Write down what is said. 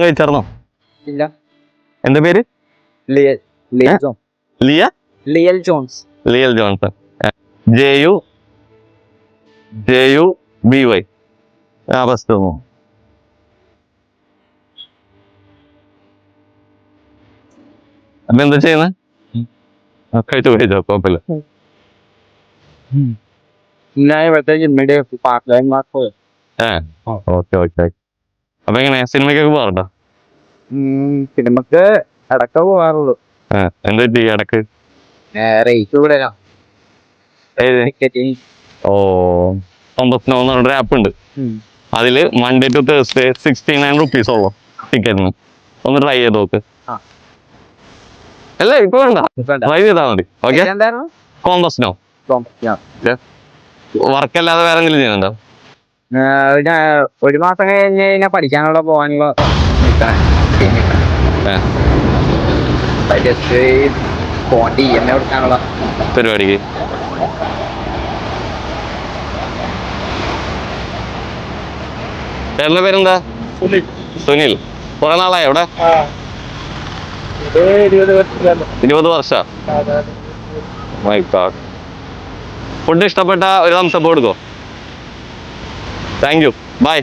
കഴിച്ചായിരുന്നോ? ഇല്ല. എന്താ പേര്? ലിയൽ ജോൺ. ലിയ ലിയൽ ജോൺസ്. ലിയൽ ജോൺസൺ. JUBY. ആ ഫസ്റ്റ് തോന്നുന്നു. അപ്പൊ എന്താ ചെയ്യുന്നത്? കഴിച്ചോ കുഴപ്പമില്ല. ഞാൻ ഇവിടുത്തെ ജിമ്മിന്റെ പാർട്ട് ടൈം വർക്ക്. ഓക്കെ. അപ്പൊ എങ്ങനെ സിനിമയ്ക്കൊക്കെ പോകാറുണ്ടോ? സിനിമക്ക് ഇടക്ക പോകാറുള്ളൂ. എന്താ പറ്റി ഇടക്ക്? റേറ്റ് കൂടുതലാ. സന്തോഷ് പറഞ്ഞൊരു ആപ്പ് ഉണ്ട്. അതില് Monday to Thursday 69 rupees ഉള്ളു ടിക്കറ്റിന്. ഒന്ന് ട്രൈ ചെയ്ത് നോക്ക്. അല്ല ഇപ്പൊ വേണ്ട, ട്രൈ ചെയ്താൽ മതി. ഓക്കെ. കോമ്പസ്നോ വർക്കല്ലാതെ വേറെ എന്തെങ്കിലും ചെയ്യുന്നുണ്ടോ? ഒരു മാസം കഴിഞ്ഞ് കഴിഞ്ഞാൽ പഠിക്കാനുള്ള പോകാനുള്ള കൊടുക്കാനുള്ള പരിപാടിക്ക്. ചേട്ടന്റെ പേരെന്താ? സുനിൽ. കുറെ നാളായോ ഇവിടെ? 20 വർഷം. ഫുഡ് ഇഷ്ടപ്പെട്ട ഒരു തംസപ്പ് കൊടുക്കോ? Thank you. ബൈ.